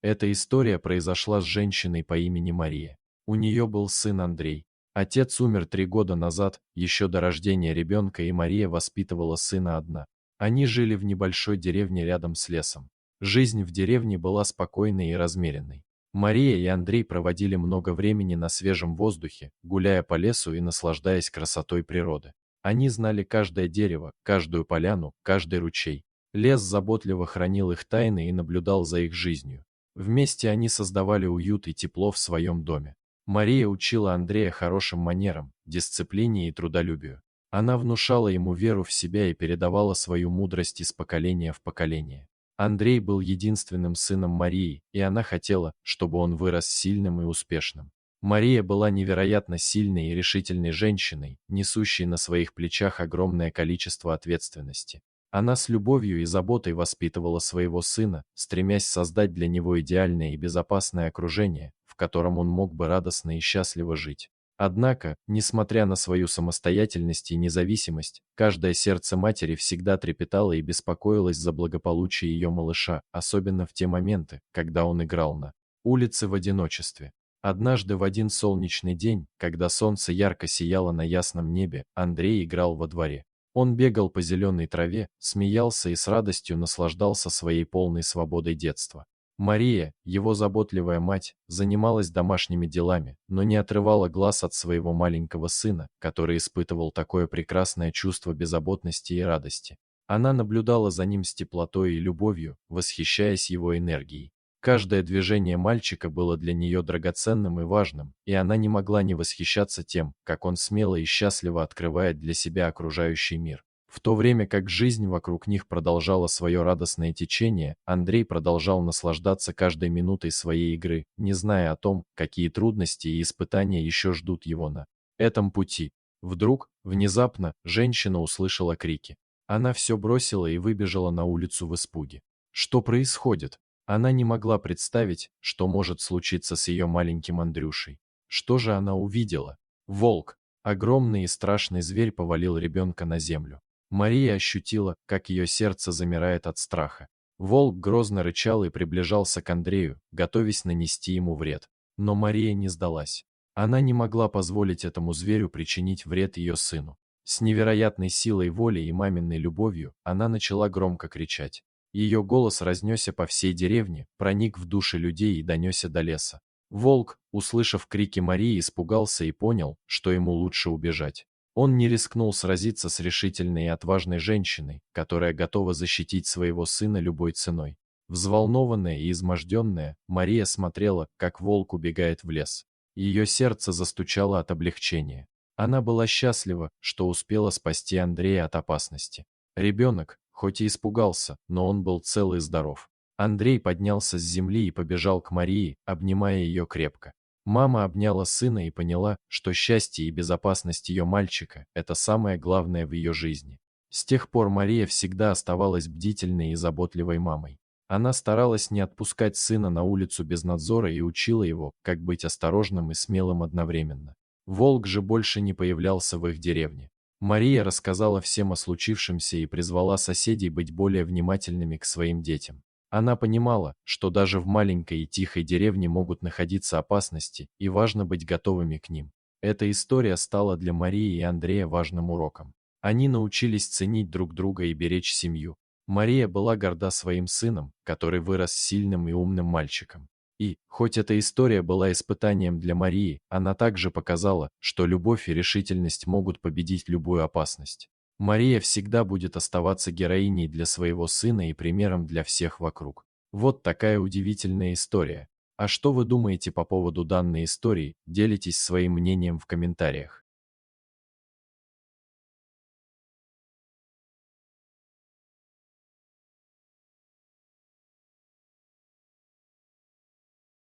Эта история произошла с женщиной по имени Мария. У нее был сын Андрей. Отец умер 3 года назад, еще до рождения ребенка, и Мария воспитывала сына одна. Они жили в небольшой деревне рядом с лесом. Жизнь в деревне была спокойной и размеренной. Мария и Андрей проводили много времени на свежем воздухе, гуляя по лесу и наслаждаясь красотой природы. Они знали каждое дерево, каждую поляну, каждый ручей. Лес заботливо хранил их тайны и наблюдал за их жизнью. Вместе они создавали уют и тепло в своем доме. Мария учила Андрея хорошим манерам, дисциплине и трудолюбию. Она внушала ему веру в себя и передавала свою мудрость из поколения в поколение. Андрей был единственным сыном Марии, и она хотела, чтобы он вырос сильным и успешным. Мария была невероятно сильной и решительной женщиной, несущей на своих плечах огромное количество ответственности. Она с любовью и заботой воспитывала своего сына, стремясь создать для него идеальное и безопасное окружение, в котором он мог бы радостно и счастливо жить. Однако, несмотря на свою самостоятельность и независимость, каждое сердце матери всегда трепетало и беспокоилось за благополучие ее малыша, особенно в те моменты, когда он играл на улице в одиночестве. Однажды в один солнечный день, когда солнце ярко сияло на ясном небе, Андрей играл во дворе. Он бегал по зеленой траве, смеялся и с радостью наслаждался своей полной свободой детства. Мария, его заботливая мать, занималась домашними делами, но не отрывала глаз от своего маленького сына, который испытывал такое прекрасное чувство беззаботности и радости. Она наблюдала за ним с теплотой и любовью, восхищаясь его энергией. Каждое движение мальчика было для нее драгоценным и важным, и она не могла не восхищаться тем, как он смело и счастливо открывает для себя окружающий мир. В то время как жизнь вокруг них продолжала свое радостное течение, Андрей продолжал наслаждаться каждой минутой своей игры, не зная о том, какие трудности и испытания еще ждут его на этом пути. Вдруг, внезапно, женщина услышала крики. Она все бросила и выбежала на улицу в испуге. Что происходит? Она не могла представить, что может случиться с ее маленьким Андрюшей. Что же она увидела? Волк. Огромный и страшный зверь повалил ребенка на землю. Мария ощутила, как ее сердце замирает от страха. Волк грозно рычал и приближался к Андрею, готовясь нанести ему вред. Но Мария не сдалась. Она не могла позволить этому зверю причинить вред ее сыну. С невероятной силой воли и маминой любовью она начала громко кричать. Ее голос разнесся по всей деревне, проник в души людей и донесся до леса. Волк, услышав крики Марии, испугался и понял, что ему лучше убежать. Он не рискнул сразиться с решительной и отважной женщиной, которая готова защитить своего сына любой ценой. Взволнованная и изможденная, Мария смотрела, как волк убегает в лес. Ее сердце застучало от облегчения. Она была счастлива, что успела спасти Андрея от опасности. Ребенок, хоть и испугался, но он был цел и здоров. Андрей поднялся с земли и побежал к Марии, обнимая ее крепко. Мама обняла сына и поняла, что счастье и безопасность ее мальчика – это самое главное в ее жизни. С тех пор Мария всегда оставалась бдительной и заботливой мамой. Она старалась не отпускать сына на улицу без надзора и учила его, как быть осторожным и смелым одновременно. Волк же больше не появлялся в их деревне. Мария рассказала всем о случившемся и призвала соседей быть более внимательными к своим детям. Она понимала, что даже в маленькой и тихой деревне могут находиться опасности, и важно быть готовыми к ним. Эта история стала для Марии и Андрея важным уроком. Они научились ценить друг друга и беречь семью. Мария была горда своим сыном, который вырос сильным и умным мальчиком. И, хоть эта история была испытанием для Марии, она также показала, что любовь и решительность могут победить любую опасность. Мария всегда будет оставаться героиней для своего сына и примером для всех вокруг. Вот такая удивительная история. А что вы думаете по поводу данной истории? Делитесь своим мнением в комментариях.